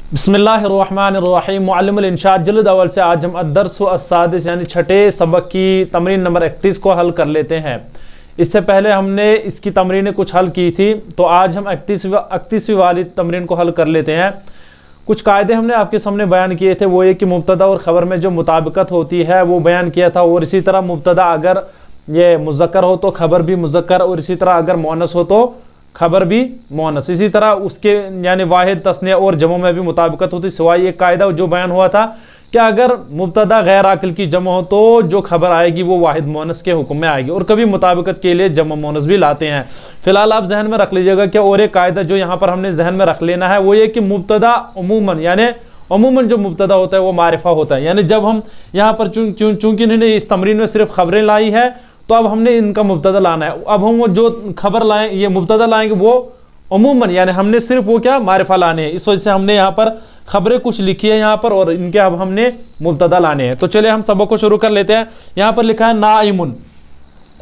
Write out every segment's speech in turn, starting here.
बिस्मिल्लाहिर्रहमानिर्रहीम। मुअल्लिमुल इंशाअ जिल्द अव्वल से आज हम अद्दर्सु अस्सादिस यानी छठे सबक की तमरीन नंबर 31 को हल कर लेते हैं। इससे पहले हमने इसकी तमरीनें कुछ हल की थी, तो आज हम 31वीं वाली तमरीन को हल कर लेते हैं। कुछ कायदे हमने आपके सामने बयान किए थे, वो ये कि मुब्तदा और ख़बर में जो मुताबिकत होती है वो बयान किया था। और इसी तरह मुब्तदा अगर ये मुज़क्कर हो तो खबर भी मुज़क्कर, और इसी तरह अगर मोनस हो तो खबर भी मोनस। इसी तरह उसके यानी वाहिद, तस्निया और जमो में भी मुताबिकत होती, सिवाय एक कायदा जो बयान हुआ था कि अगर मुब्तदा गैर आकिल की जमो हो तो जो खबर आएगी वो वाहिद मोनस के हुक्म में आएगी, और कभी मुताबिकत के लिए जमो मोनस भी लाते हैं। फिलहाल आप जहन में रख लीजिएगा कि और एक कायदा जो यहाँ पर हमने जहन में रख लेना है वो ये कि मुब्तदा उमूमन यानी अमूमन जो मुब्तदा होता है वो मारिफा होता है। यानी जब हम यहाँ पर चूंकि इन्होंने इस तमरीन में सिर्फ खबरें लाई है तो अब हमने इनका मुब्तदा लाना है। अब हम वो जो खबर लाएं, ये मुब्तदा लाएंगे वो अमूमन यानी हमने सिर्फ वो क्या मारिफा लाने हैं। इस वजह से हमने यहाँ पर खबरें कुछ लिखी है यहाँ पर, और इनके अब हमने मुब्तदा लाने हैं। तो चलिए हम सबक को शुरू कर लेते हैं। यहाँ पर लिखा है नाइमुन।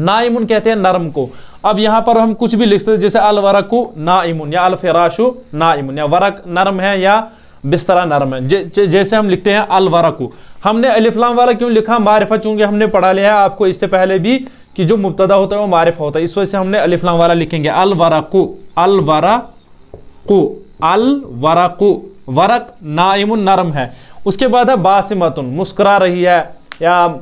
नाइमुन कहते हैं नरम को। अब यहाँ पर हम कुछ भी लिख सकते हैं, जैसे अल वरकु नाइमुन या अल फिराशु नाइमुन, या वरक नरम है या बिस्तरा नरम है। जैसे हम लिखते हैं अल वरकु। हमने अलिफ लाम वाला क्यों लिखा? मारिफा, चूंकि हमने पढ़ा लिया है आपको इससे पहले भी कि जो मुब्तदा होता है वो मारिफा होता है, इस वजह से हमने अलिफ लाम वाला लिखेंगे। अल वरकु, अल वरकु, अल वरकु, वरक नाइमुन नरम है। उसके बाद है बासिमतुन, मुस्कुरा रही है, या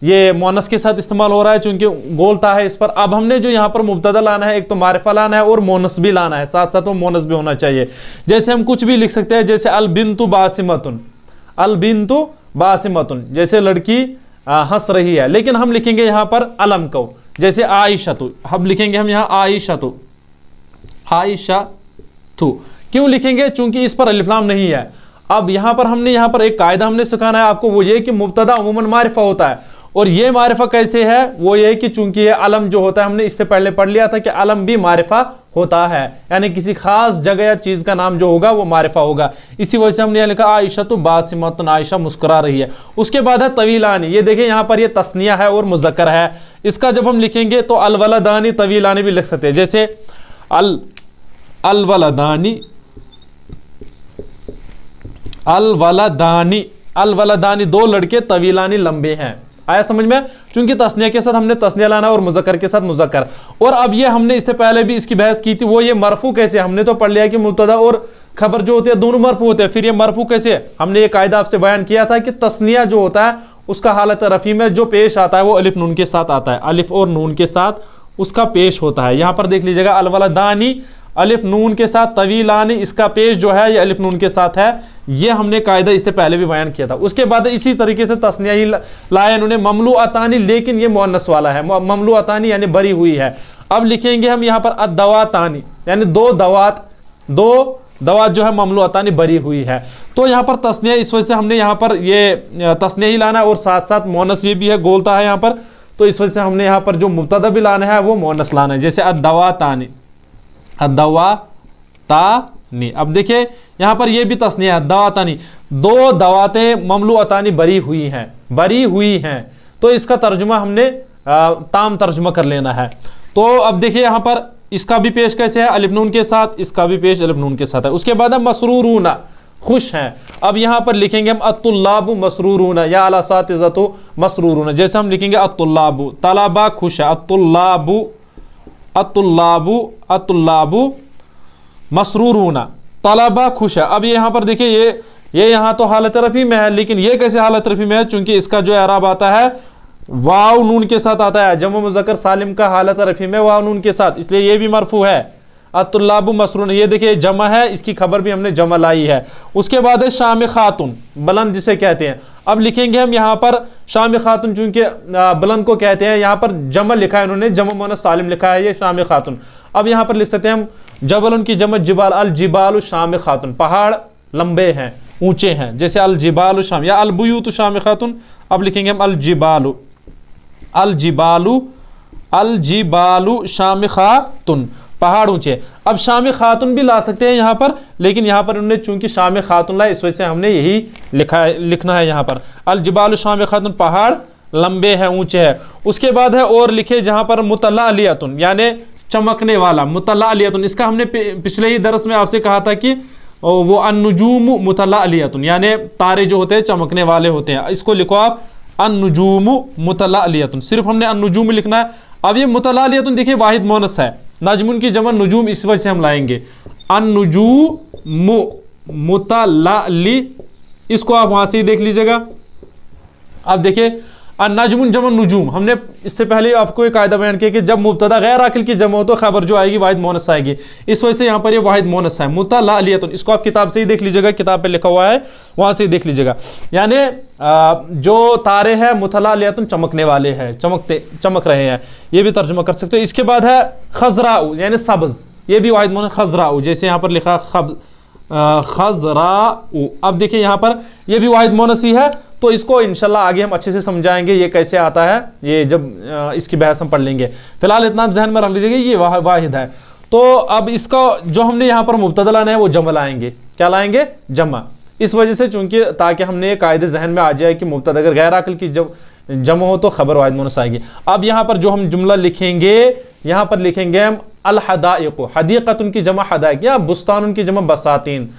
ये मोनस के साथ इस्तेमाल हो रहा है चूंकि गोलता है इस पर। अब हमने जो यहाँ पर मुब्तदा लाना है, एक तो मारिफा लाना है और मोनस भी लाना है, साथ साथ वो मोनस भी होना चाहिए। जैसे हम कुछ भी लिख सकते हैं, जैसे अल बिन्तु बासिमतुन, अल बिन्तु बासिमतुन, जैसे लड़की हंस रही है, लेकिन हम लिखेंगे यहाँ पर अलम को, जैसे आयशतु। हम लिखेंगे हम यहाँ आयशतु, आयशतु क्यों लिखेंगे? चूंकि इस पर अलिफ लाम नहीं है। अब यहाँ पर हमने यहाँ पर एक कायदा हमने सिखाना है आपको, वो ये कि मुब्तदा अमूमन मारिफा होता है। और ये मारिफा कैसे है? वो ये कि चूंकि ये अलम जो होता है, हमने इससे पहले पढ़ लिया था कि अलम भी मारिफा होता है, यानी किसी खास जगह या चीज का नाम जो होगा वो मारिफा होगा। इसी वजह से हमने यहाँ लिखा आयशतु बासिमतुन, आयशा मुस्कुरा रही है। उसके बाद है तवीलानी। ये देखिए यहाँ पर ये तस्निया है और मुज़क्कर है। इसका जब हम लिखेंगे तो अल वलदानी तवीलानी भी लिख सकते हैं, जैसे अल वलदानी, अल वलदानी, अल वलदानी दो लड़के तवीलानी लंबे हैं। आया समझ में? चूंकि तस्निया के साथ हमने तस्निया लाना और मुज़क्कर के साथ मुज़क्कर। और अब ये हमने इससे पहले भी इसकी बहस की थी, वो ये मरफू कैसे? हमने तो पढ़ लिया कि मुब्तदा और खबर जो होती है दोनों मरफू होते हैं, फिर ये मरफू कैसे? हमने ये कायदा आपसे बयान किया था कि तस्निया जो होता है उसका हालत रफ़ी में जो पेश आता है वो अलिफ नून के साथ आता है, अलिफ और नून के साथ उसका पेश होता है। यहाँ पर देख लीजिएगा अल वलदानी अलिफ नून के साथ, तवीलानी इसका पेश जो है ये अलिफ नून के साथ है। ये हमने कायदा इससे पहले भी बयान किया था। उसके बाद इसी तरीके से तस्निया ही लाया इन्होंने, ममलू अतानी, लेकिन ये मुअन्नस वाला है, ममलू अतानी यानी भरी हुई है। अब लिखेंगे हम यहाँ पर अद्दवातानी यानी दो दवात जो है ममलू अतानी भरी हुई है। तो यहाँ पर तस्निया, इस वजह से हमने यहाँ पर ये तस्निया ही लाना है और साथ साथ मोनस ये भी है, गोलता है यहाँ पर, तो इस वजह से हमने यहाँ पर जो मुब्तदा भी लाना है वो मोनस लाना है, जैसे अद्दवातानी, अद्दवातानी। अब देखिए यहाँ पर ये भी तस्निया है, दवातानी, दो दवातें ममलू अतानी भरी हुई हैं, भरी हुई हैं। तो इसका तर्जुमा हमने ताम तर्जुमा कर लेना है। तो अब देखिए यहाँ पर इसका भी पेश कैसे है? अलिफ नून के साथ, इसका भी पेश अलिफ नून के साथ है। उसके बाद है मसरूरूना, खुश हैं। अब यहाँ पर लिखेंगे हम अत्तुल्लाबु मसरूरूना या अला सातिज़तु मसरूरूना, जैसे हम लिखेंगे अत्तुल्लाबु, तलबा खुश है, अत्तुल्लाबु, अत्तुल्लाबु, अत्तुल्लाबु मसरूरूना, तलबा खुश है। अब यहाँ पर देखिए ये यहाँ तो हालत रफ़ी में है, लेकिन ये कैसे हालत रफ़ी में है? चूंकि इसका जो एराब आता है वाव नून के साथ आता है, जमा मुज़क्कर सालिम का हालत रफ़ी में वाव नून के साथ, इसलिए ये भी मरफू है। अत्तुल्लाबु मसरून, ये देखिए जमा है, इसकी खबर भी हमने जमा लाई है। उसके बाद है शाम खातून, बुलंद जिसे कहते हैं। अब लिखेंगे हम यहाँ पर शाम खातून, चूंकि बुलंद को कहते हैं, यहाँ पर जमा लिखा है इन्होंने, जमा मुअन्नस सालिम लिखा है, ये शाम खातून। अब यहाँ पर लिख सकते हैं हम जबल उनकी जमत जिबाल, अल जिबालु शाम खातून, पहाड़ लंबे हैं, ऊंचे हैं, जैसे अल जिबालु शाम, या अल बुयूतु शाम खातून। अब लिखेंगे हम अल जिबालु, अल जिबालु, अल जिबालु शाम खातून, पहाड़ ऊंचे। अब शाम खातून भी ला सकते हैं यहाँ पर, लेकिन यहाँ पर उन्होंने चूंकि शाम खातून लाए, इस वजह से हमने यही लिखना है यहाँ पर, अल जिबालु शाम खातून, पहाड़ लंबे हैं, ऊंचे हैं। उसके बाद है और लिखे जहाँ पर मुतल्लालियतुन यानी चमकने वाला, मुतल्लालियतुन, इसका हमने पिछले ही दरस में आपसे कहा था कि और वो अन्नुजूम मुतलालियतुन, यानी तारे जो होते हैं चमकने वाले होते हैं। इसको लिखो आप अन्नुजूम मुतलालियतुन, सिर्फ हमने अन्नुजूम लिखना है। अब ये मुतलालियतुन देखिए वाहिद मोनस है, नजमुन की जमा नुजूम, इस वजह से हम लाएंगे अन्नुजूम मुतलाली, इसको आप वहां से ही देख लीजिएगा। अब देखिए अन्नजमुन जमा नुजूम, हमने इससे पहले आपको एक कायदा बयान किया कि जब मुब्तदा गैर आकिल की जमा हो तो खबर जो आएगी वाहिद मोनस आएगी, इस वजह से यहाँ पर ये वाहिद मोनस है मुतलालियतुन। इसको आप किताब से ही देख लीजिएगा, किताब पे लिखा हुआ है वहां से ही देख लीजिएगा। यानी जो तारे हैं मुतलालियतुन चमकने वाले हैं, चमक रहे हैं, ये भी तर्जुमा कर सकते हो। इसके बाद है खजराउ यानी सब्ज, ये भी वाहिद मोनस खजराउ, जैसे यहाँ पर लिखा खजराउ। अब देखिए यहाँ पर ये भी वाहिद मोनस ही है, तो इसको इंशाल्लाह आगे हम अच्छे से समझाएंगे ये कैसे आता है, ये जब इसकी बहस हम पढ़ लेंगे। फिलहाल इतना आप जहन में रख लीजिएगा ये वाहिद है। तो अब इसका जो हमने यहाँ पर मुब्तदा लाना है वो जमा लाएंगे, क्या लाएंगे? जमा। इस वजह से चूंकि ताकि हमने ये कायदे जहन में आ जाए कि मुब्तदा अगर गैर आकिल की जब जमा हो तो खबर वाहिद मोनस आएगी। अब यहाँ पर जो हम जुमला लिखेंगे, यहाँ पर लिखेंगे हम अल हदाइक, हदीक़तुन की जमा हदाइक, या बुस्तानुन की जमा बसातीन,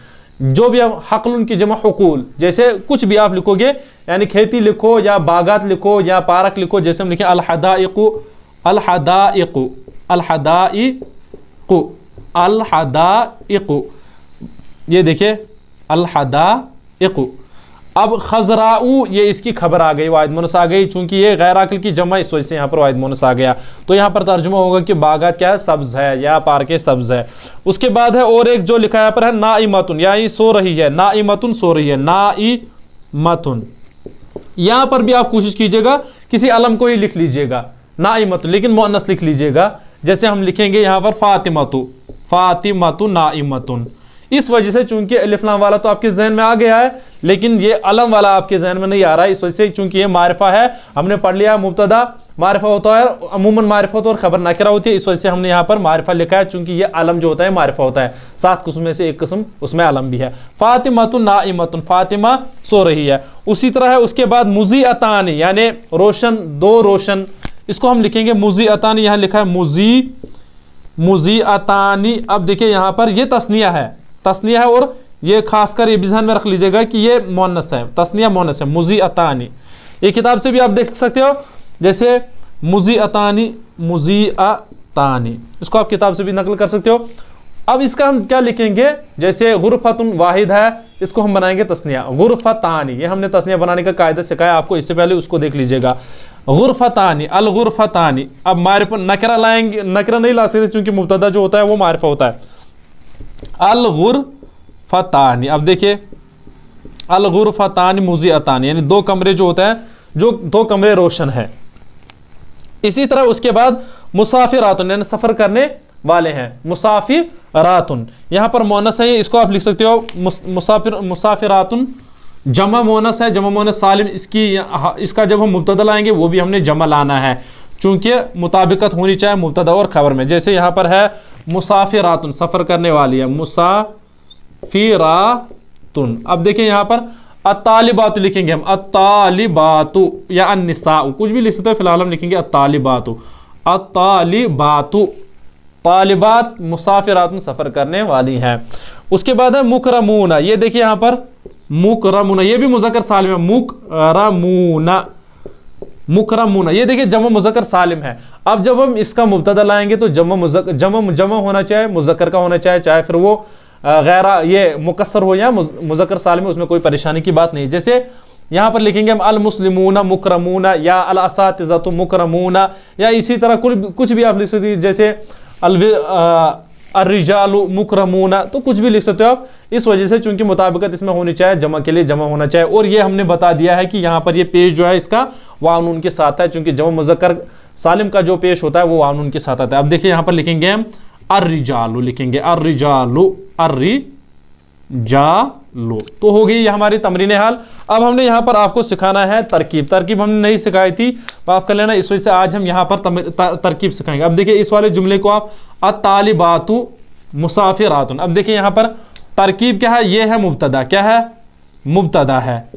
जो भी हम हक़लुन की जमा हुकूल, जैसे कुछ भी आप लिखोगे, यानी खेती लिखो या बागात लिखो या पार्क लिखो, जैसे हम लिखें अल हदाइक़ु, अल हदाइक़ु, अल हदाइक़ु, अल हदाइक़ु, ये देखिए अल हदाइक़ु। अब खजराऊ, ये इसकी खबर आ गई, वाहिद मोनस आ गई, चूंकि ये गैर आकिल की जमा, इस वजह से यहाँ पर वाहिद मोनस आ गया। तो यहाँ पर तर्जुमा होगा कि बागात क्या है? सब्ज है, या पार्के सब्ज है। उसके बाद है और एक जो लिखा यहाँ पर है नाइमतुन, या ये सो रही है, नाइमतुन सो रही है, नाइमतुन। यहाँ पर भी आप कोशिश कीजिएगा किसी अलम को ही लिख लीजिएगा नाइमतुन, लेकिन मुअन्नस लिख लीजिएगा। जैसे हम लिखेंगे यहाँ पर फातिमतु, फातिमतु नाइमतुन। इस वजह से चूंकि अलिफ लाम वाला तो आपके जहन में आ गया है, लेकिन ये अलम वाला आपके जहन में नहीं आ रहा है, इस वजह से चूंकि ये मारिफा है, हमने पढ़ लिया मुब्तदा मारिफा होता है, अमूमन मारिफा होता है और खबर नाकिरा होती है, इस वजह से हमने यहाँ पर मारिफा लिखा है, चूंकि ये अलम जो होता है मारिफा होता है। 7 किस्म में से एक किस्म उसमें अलम भी है। फातिमतुन नाइमतुन, फातिमा सो रही है। उसी तरह है उसके बाद मुज़ीअतानी, यानी रोशन, दो रोशन, इसको हम लिखेंगे मुज़ीअतानी, यहाँ लिखा है मुज़ीअतानी। अब देखिए यहाँ पर ये तस्निया है, तस्निया है, और ये खासकर ये भी ध्यान में रख लीजिएगा कि ये मोनस है, तस्निया मोनस है, मुज़ीअतानी। ये किताब से भी आप देख सकते हो, जैसे मुज़ीअतानी, मुज़ीअतानी, इसको आप किताब से भी नकल कर सकते हो। अब इसका हम क्या लिखेंगे? जैसे गुरफतुन वाहिद है, इसको हम बनाएंगे तस्निया, गुरफतानी। ये हमने तस्निया बनाने का कायदा सिखाया आपको, इससे पहले उसको देख लीजिएगा। गुरफतानी, अल गुरफतानी। अब मारिफा नकरा लाएंगे, नकरा नहीं ला सकते क्योंकि मुब्तदा जो होता है वो मारिफा होता है। अल गुरफतानी, अब देखिए अल गुरफतानी मुज़ीअतानी, यानी दो कमरे जो होते हैं, जो दो कमरे रोशन है। इसी तरह उसके बाद मुसाफिरातुन, यानी सफर करने वाले हैं, मुसाफिरातुन। यहाँ पर मोनस है, इसको आप लिख सकते हो मुसाफिरातुन जमा मोनस है, जमा मोनस सालिम। इसका जब हम मुब्तदा लाएंगे वो भी हमने जमा लाना है, चूंकि मुताबिकत होनी चाहिए मुब्तदा और खबर में। जैसे यहाँ पर है मुसाफिरातुन, सफर करने वाली है, मुसाफिरातुन। अब देखिए यहाँ पर अत्तालिबातु लिखेंगे हम, अत्तालिबातु या अन्निसाउ, कुछ भी लिख सकते हो, फिलहाल हम लिखेंगे अत्तालिबातु, अत्तालिबातु, तालिबात मुसाफिरातुन सफर करने वाली हैं। उसके बाद है मुकरमूना, ये देखिए यहाँ पर मुकरमूना, ये भी मुज़क्कर सालिम है, मुकरमूना, मुकरमूना, ये देखिए जमा मुज़क्कर सालिम है। अब जब हम इसका मुब्तदा लाएंगे तो जमा होना चाहिए, मुज़क्कर का होना चाहिए, चाहे फिर वो गैर ये मुकस्सर हो या मुज़क्कर सालिम है, उसमें कोई परेशानी की बात नहीं। जैसे यहाँ पर लिखेंगे हम अल मुस्लिमूना मुकरमूना, या अल असातिज़ातु मुकरमूना, या इसी तरह कुछ भी आप लिख सकते हैं, जैसे अर्रिजालु मुकरमूना, तो कुछ भी लिख सकते हो आप। इस वजह से चूंकि मुताबिकत इसमें होनी चाहिए, जमा के लिए जमा होना चाहिए। और ये हमने बता दिया है कि यहाँ पर ये पेश जो है इसका वाव नून के साथ है, चूंकि जमा मुज़क्कर सालिम का जो पेश होता है वो वाव नून के साथ आता है। अब देखिए यहाँ पर लिखेंगे हम अर्रिजालु, लिखेंगे अर्रिजालु, अर्रिजालु। तो हो गई ये हमारी तमरीन हाल। अब हमने यहाँ पर आपको सिखाना है तरकीब। तरकीब हमने नहीं सिखाई थी, माफ कर लेना, इस वजह से आज हम यहाँ पर तरकीब सिखाएंगे। अब देखिए इस वाले जुमले को आप अत्तालिबातु मुसाफिरातुन। अब देखिए यहाँ पर तरकीब क्या है? ये है मुब्तदा, क्या है? मुब्तदा है,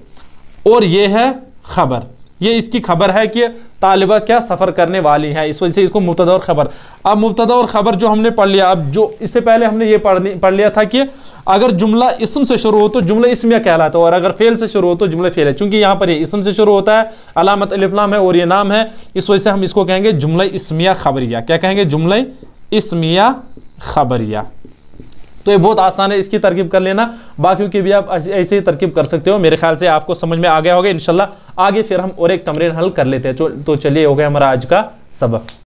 और ये है खबर। ये इसकी खबर है कि तालिबात क्या सफ़र करने वाली हैं, इस वजह से इसको मुब्तदा और खबर। अब मुब्तदा और खबर जो हमने पढ़ लिया, अब जो इससे पहले हमने ये पढ़ लिया था कि अगर जुमला इसम से शुरू हो तो जुमला इस्मिया कहलाता है, और अगर फेल से शुरू हो तो जुमला फेल है। चूंकि यहाँ पर ये इसम से शुरू होता है, अलामत अलिफ लाम है और ये नाम है, इस वजह से हम इसको कहेंगे जुमला इस्मिया खबरिया। क्या कहेंगे? जुमला इस्मिया खबरिया। तो ये बहुत आसान है, इसकी तरकीब कर लेना, बाकियों की भी आप ऐसे ही तरकीब कर सकते हो। मेरे ख्याल से आपको समझ में आ गया होगा इंशाल्लाह। आगे फिर हम और एक तमरीन हल कर लेते हैं। तो चलिए, हो गया हमारा आज का सबक।